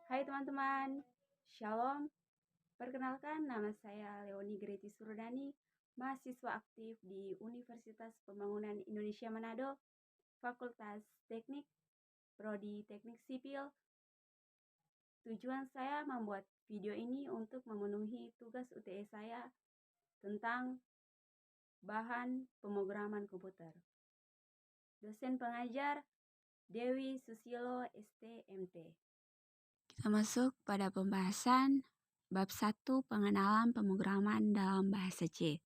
Hai teman-teman, Shalom. Perkenalkan, nama saya Leoni Greti Surdani, mahasiswa aktif di Universitas Pembangunan Indonesia Manado, Fakultas Teknik, Prodi Teknik Sipil. Tujuan saya membuat video ini untuk memenuhi tugas UTS saya tentang bahan pemrograman komputer. Dosen pengajar Dewi Susilo STMT. Kita masuk pada pembahasan bab 1 pengenalan pemrograman dalam bahasa C.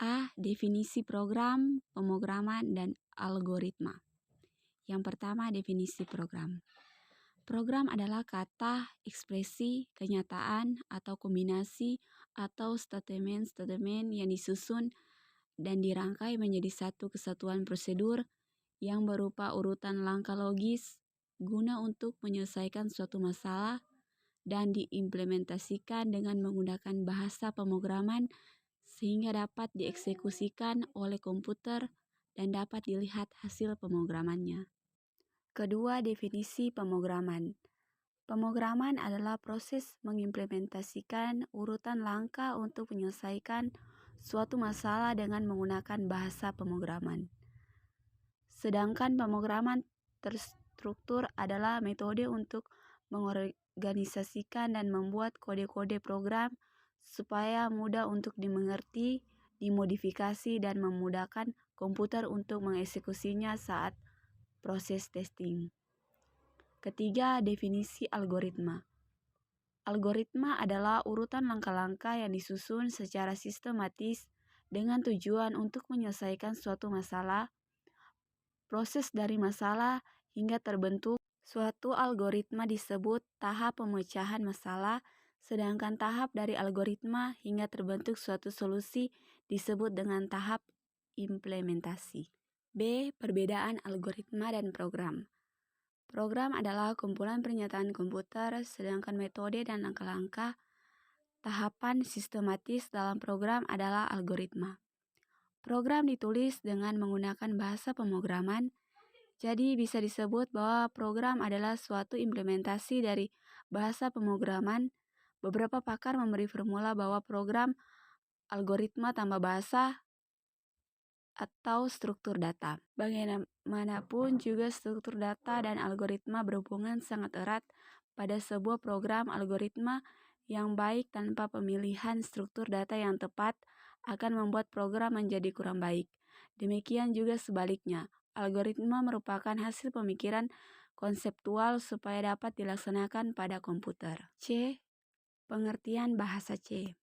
A. Definisi program, pemrograman, dan algoritma. Yang pertama, definisi program. Program adalah kata, ekspresi, kenyataan, atau kombinasi, atau statement-statement yang disusun dan dirangkai menjadi satu kesatuan prosedur yang berupa urutan langkah logis guna untuk menyelesaikan suatu masalah dan diimplementasikan dengan menggunakan bahasa pemrograman sehingga dapat dieksekusikan oleh komputer dan dapat dilihat hasil pemrogramannya. Kedua, definisi pemrograman. Pemrograman adalah proses mengimplementasikan urutan langkah untuk menyelesaikan suatu masalah dengan menggunakan bahasa pemrograman. Sedangkan pemrograman terstruktur adalah metode untuk mengorganisasikan dan membuat kode-kode program supaya mudah untuk dimengerti, dimodifikasi, dan memudahkan komputer untuk mengeksekusinya saat proses testing. Ketiga, definisi algoritma. Algoritma adalah urutan langkah-langkah yang disusun secara sistematis dengan tujuan untuk menyelesaikan suatu masalah, proses dari masalah hingga terbentuk suatu algoritma disebut tahap pemecahan masalah, sedangkan tahap dari algoritma hingga terbentuk suatu solusi disebut dengan tahap implementasi. B. Perbedaan algoritma dan program. Program adalah kumpulan pernyataan komputer, sedangkan metode dan langkah-langkah tahapan sistematis dalam program adalah algoritma. Program ditulis dengan menggunakan bahasa pemrograman, jadi bisa disebut bahwa program adalah suatu implementasi dari bahasa pemrograman. Beberapa pakar memberi formula bahwa program algoritma tambah bahasa atau struktur data. Bagaimanapun juga struktur data dan algoritma berhubungan sangat erat. Pada sebuah program algoritma yang baik tanpa pemilihan struktur data yang tepat akan membuat program menjadi kurang baik. Demikian juga sebaliknya, algoritma merupakan hasil pemikiran konseptual supaya dapat dilaksanakan pada komputer. C. Pengertian bahasa C.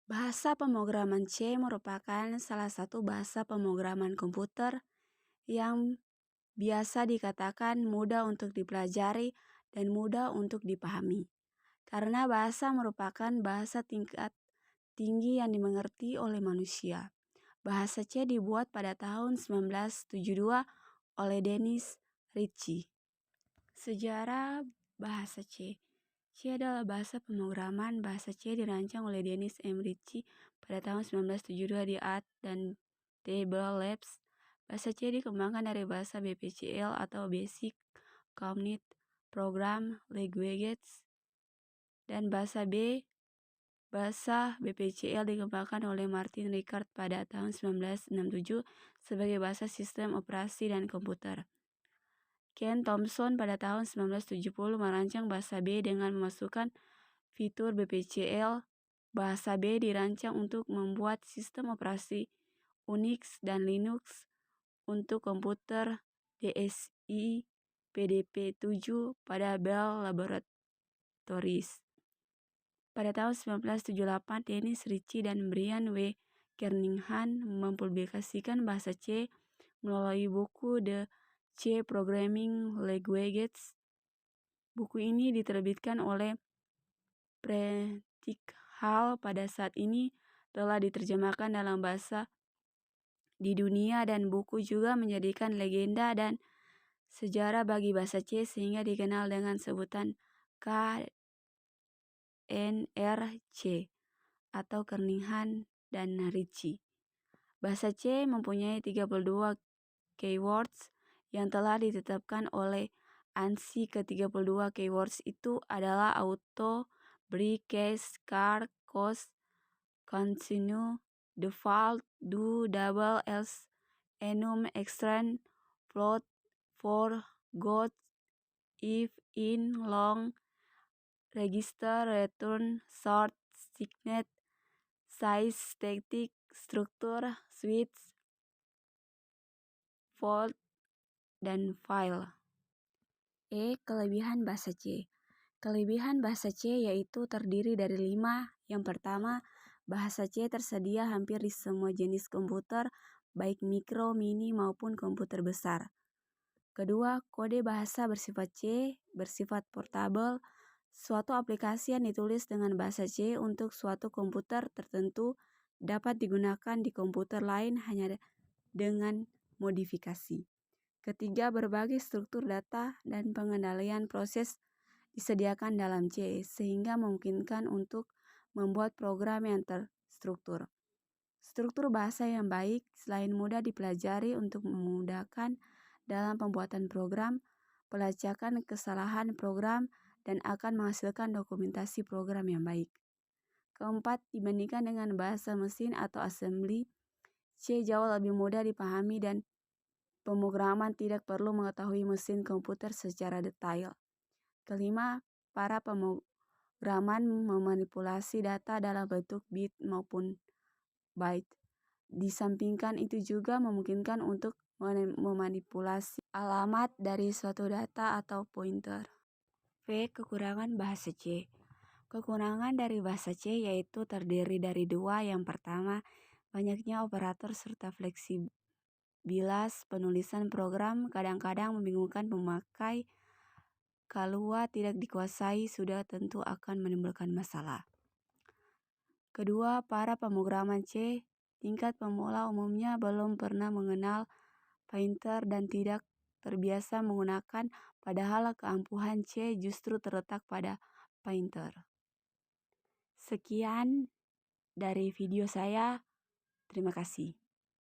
Bahasa pemrograman C merupakan salah satu bahasa pemrograman komputer yang biasa dikatakan mudah untuk dipelajari dan mudah untuk dipahami. Karena bahasa merupakan bahasa tingkat tinggi yang dimengerti oleh manusia. Bahasa C dibuat pada tahun 1972 oleh Dennis Ritchie. Sejarah bahasa C. C adalah bahasa pemrograman. Bahasa C dirancang oleh Dennis M. Ritchie pada tahun 1972 di AT dan T. Bell Labs. Bahasa C dikembangkan dari bahasa BPCL atau Basic Community Program Languages, dan bahasa BPCL dikembangkan oleh Martin Ricard pada tahun 1967 sebagai bahasa sistem operasi dan komputer. Ken Thompson pada tahun 1970 merancang bahasa B dengan memasukkan fitur BPCL. Bahasa B dirancang untuk membuat sistem operasi Unix dan Linux untuk komputer DSI PDP-7 pada Bell Laboratories. Pada tahun 1978, Dennis Ritchie dan Brian W. Kernighan mempublikasikan bahasa C melalui buku The C Programming Languages. Buku ini diterbitkan oleh Practical. Pada saat ini telah diterjemahkan dalam bahasa di dunia, dan buku juga menjadikan legenda dan sejarah bagi bahasa C sehingga dikenal dengan sebutan KNRC atau Kernighan dan Ritchie. Bahasa C mempunyai 32 keywords yang telah ditetapkan oleh ANSI ke-32 keywords itu adalah auto, break, case, car, cost, continue, default, do, double, else, enum, extend, float, for, got, if, in, long, register, return, sort, signet, size, static, struktur, switch, fold, dan file. Kelebihan bahasa C. Kelebihan bahasa C yaitu terdiri dari 5. Yang pertama, bahasa C tersedia hampir di semua jenis komputer, baik mikro, mini, maupun komputer besar. Kedua, kode bahasa bersifat C, bersifat portable. Suatu aplikasi yang ditulis dengan bahasa C untuk suatu komputer tertentu dapat digunakan di komputer lain hanya dengan modifikasi. Ketiga, berbagai struktur data dan pengendalian proses disediakan dalam C, sehingga memungkinkan untuk membuat program yang terstruktur. Struktur bahasa yang baik selain mudah dipelajari untuk memudahkan dalam pembuatan program, pelacakan kesalahan program, dan akan menghasilkan dokumentasi program yang baik. Keempat, dibandingkan dengan bahasa mesin atau assembly, C jauh lebih mudah dipahami dan pemrograman tidak perlu mengetahui mesin komputer secara detail. Kelima, para pemrograman memanipulasi data dalam bentuk bit maupun byte. Disampingkan itu juga memungkinkan untuk memanipulasi alamat dari suatu data atau pointer. Kekurangan bahasa C. Kekurangan dari bahasa C yaitu terdiri dari 2. Yang pertama, banyaknya operator serta fleksibilitas penulisan program kadang-kadang membingungkan pemakai. Kalau tidak dikuasai sudah tentu akan menimbulkan masalah. Kedua, para pemrograman C tingkat pemula umumnya belum pernah mengenal Painter dan tidak terbiasa menggunakan, padahal keampuhan C justru terletak pada Painter. Sekian dari video saya. Terima kasih.